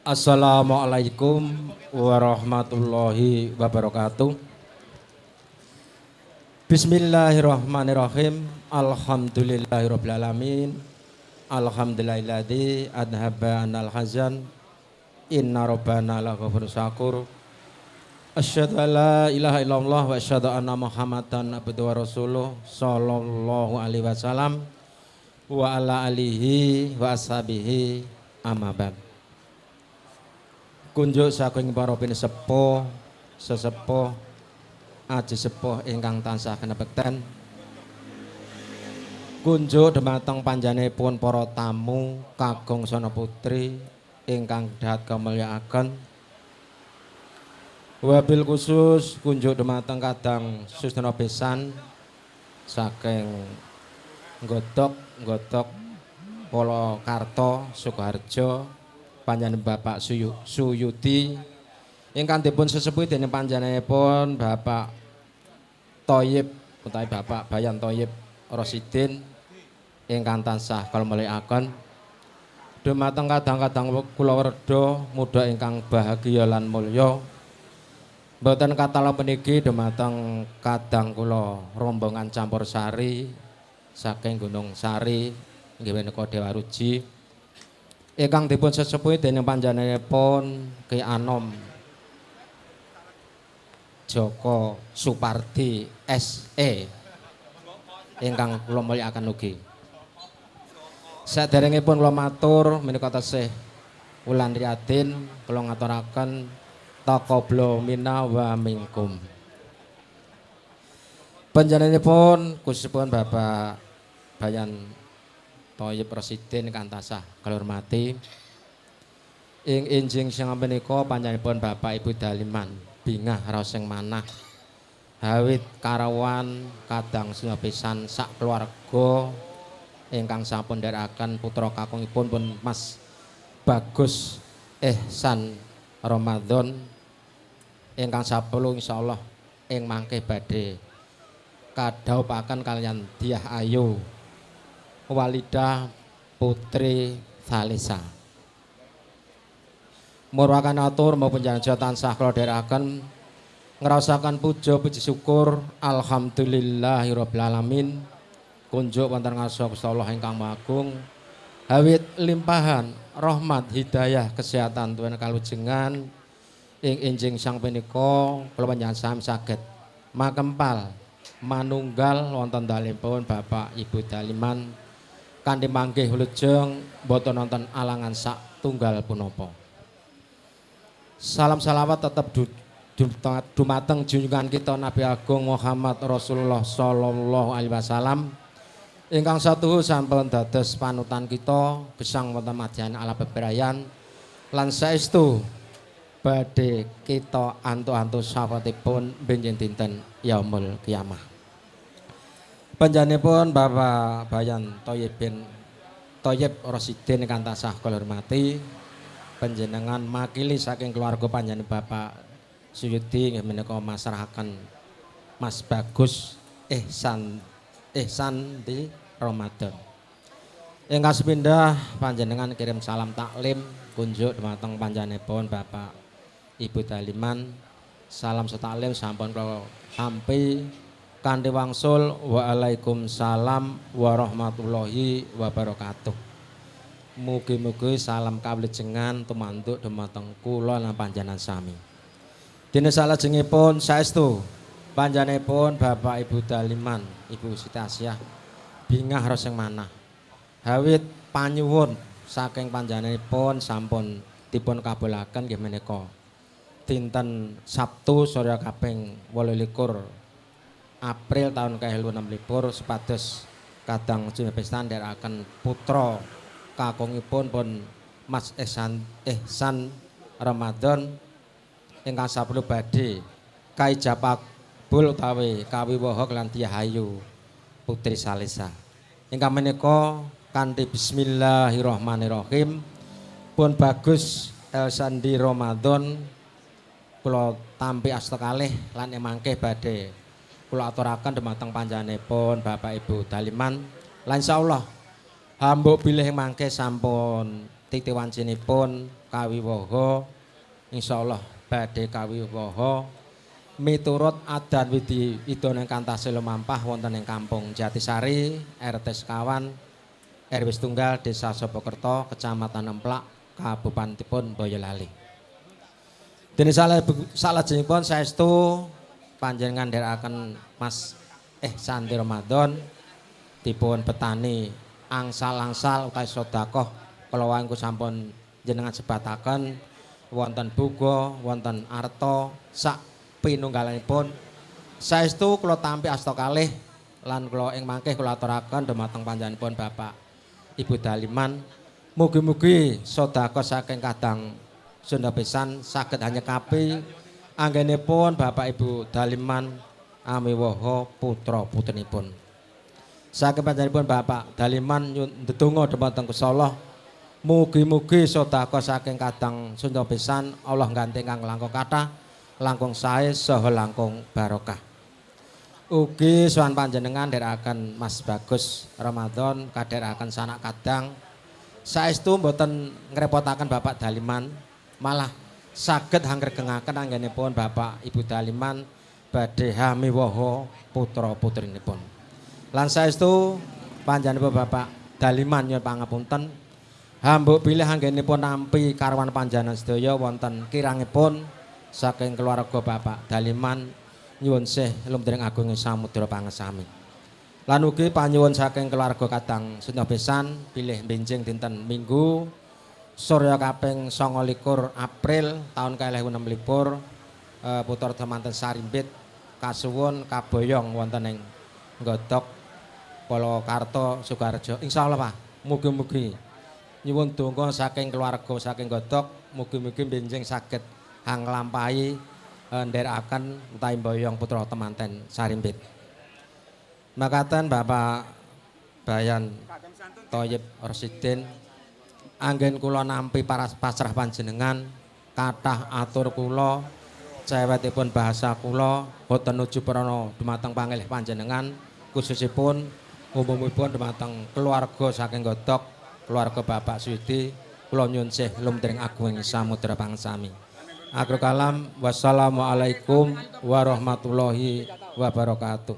Assalamualaikum warahmatullahi wabarakatuh. Bismillahirrahmanirrahim. Alhamdulillahirabbil alamin. Alhamdulillahilladzi adhaba anal hazan. Inna rabbana laghafurur syakur. Asyhadu an la ilaha illallah wa asyhadu anna Muhammadan abduhu wa rasuluh sallallahu alaihi wasallam wa ala alihi wa ashabihi amma ba'd. Kunjuk saking para pinisepuh, sesepuh, aji sepuh ingkang tansah kinebekten. Kunjuk dhumateng panjenenganipun para tamu kagung sono putri ingkang dahat kamulyakaken. Wabil khusus kunjuk dhumateng kadang Susna Besan saking Nggodok Polokarto Sukoharjo. Panjenengan Bapak Suyudi ingkang dipun sesepuh dening panjenenganipun Bapak Thoyib utawi Bapak Bayan Thoyib Rosidin ingkang tansah kamulyakaken. Dhumateng kadang-kadang kula werda muda ingkang bahagia lan mulya. Mboten katala puniki dhumateng kadang kula rombongan campursari saking Gunung Sari inggih menika Dewa Ruji. Ingkang dipun sesepuhi dening panjenenganipun Ki Anom Joko Supardi SE ingkang kula mulyakaken ugi. Saderengipun kula matur menika tasih Wulandri Adin kula ngaturaken taqabbal minna wa minkum. Panjenenganipun khususipun Bapak Bayan Thoyib Presiden ingkang tansah kalormati. Ing enjing sing menika panjenenganipun Bapak Ibu Daliman bingah raos sing manah. Hawit karawan kadang pisan sak keluarga ingkang sampun nderekaken putra kakungipun pun Mas Bagus Ihsan Ramadan ingkang sapuluh insyaallah ing mangke badhe kadhaupaken kalian Diah Ayu Walidah Putri Salisa. Murwakan atur maupun janji tansah kula dherekaken ngraosaken puja puji syukur alhamdulillahirabbil alamin. Kunjuk wonten ngarsa Gusti Allah ingkang Maha Agung. Hawit limpahan rahmat hidayah kesehatan tuwin kalujengan ing enjing sang punika kula panjenengan sami saged makempal manunggal wonten dalipun Bapak Ibu Daliman kanthi manggih wilujeng boten wonten alangan sak tunggal punapa. Salam salawat tetep dumateng junjungan kita Nabi Agung Muhammad Rasulullah sallallahu alaihi wasallam ingkang satuhu sampun dados panutan kita gesang wonten madyan ala bebrayan lan saestu badhe kita antuk-antuk syafaatipun benjing dinten yaumul kiamah. Panjenenganipun Bapak Bayan Thoyib Rosidin ingkang tansah kula hormati. Panjenengan makili saking keluarga panjenengan Bapak Suyudi inggih menika masrahaken Mas Bagus Ihsan di Ramadan. Ingkang sepindhah panjenengan kirim salam taklim kunjuk dhumateng panjenenganipun Bapak Ibu Daliman. Salam setaklim sampun kula tampi kanthi wangsul waalaikumsalam warahmatullahi wabarakatuh. Mugi-mugi salam kawilujengan tumantuk dhumateng kula lan panjenengan sami. Dene salajengipun saestu panjenenganipun Bapak Ibu Daliman, Ibu Siti Asyah bingah raos sing manah. Hawit panyuwun saking panjenenganipun sampun dipun kabulaken nggih menika dinten Sabtu Surya kaping 28 April tahun 2016 supados kadang Junepestan nderekaken putra kakungipun pun Mas Ihsan Ramadan ingkang sapuluh badhe kaijabul utawi kawiwaha lan Diah Ayu Putri Salisa. Ingkang menika kanthi bismillahirrahmanirrahim pun Bagus Elsandi Ramadan kula tampi asta kalih lan emangke badhe kula aturaken dhumateng panjenenganipun Bapak Ibu Daliman lan insyaallah hambuk bilih mangke sampun titiwancinipun kawiwaha insyaallah badhe kawiwaha miturut adat widi idone kantas lumampah wonten ing Kampung Jatisari RT sekawan RW Setunggal Desa Sopokerto Kecamatan Emplak Kabupatipun Boyolali. Dene salajengipun saestu panjenengan nderekaken Mas Sandi Ramadan dipun betani angsal-angsal utawi sedekah kala wangku sampun jenengan sebataken wonten buga wonten arta sak pinunggalanipun saestu kula tampi asta kalih lan kula ing mangke kula aturaken dhumateng panjenenganipun Bapak Ibu Daliman mugi-mugi sedekah saking kadang Sunda pisan saged nyekapi anggenipun Bapak Ibu Daliman amiwaha putra-putrinipun. Saking panjenenganipun Bapak Daliman ndedonga dhumateng Gusti Allah mugi-mugi sedekah saking kadang Sunda pisan Allah ganti kang langkung kathah, langkung sae saha langkung barokah. Ugi sowan panjenengan nderekaken Mas Bagus Ramadan kadherekaken sanak kadang saestu mboten ngrepotaken Bapak Daliman malah saged angregengaken anggenipun Bapak Ibu Daliman badhe hamiwaha putra-putrinipun. Lan saestu panjenenganipun Bapak Daliman nyuwun pangapunten hambuk bilih anggenipun nampi karwan panjenengan sedaya wonten kirangipun saking keluarga Bapak Daliman nyuwun sih lumtering agung samudra pangesami. Lan ugi panyuwun saking keluarga kadang Sunda pisan bilih benjing dinten Minggu surya kaping 29 April tahun 2016 putra temanten Sarimbit kasuwun kaboyong wonten ing Nggodok Polokarto Sukoharjo. Insyaallah Pak, mugi-mugi nyuwun donga saking keluarga saking Nggodok mugi-mugi benjing saged nglampahi nderekaken utawi boyong putra temanten Sarimbit. Makaten Bapak Bayan Thoyib Rosidin anggen kula nampi pasrah panjenengan kathah atur kula cewetipun bahasa kula boten nuju prana dumateng pangilih panjenengan khususipun umumipun dumateng keluarga saking Nggodok keluarga Bapak Swidi kula nyuwun sih lumtering agunging samudra pangsami. Akhir kalam wassalamualaikum warahmatullahi wabarakatuh.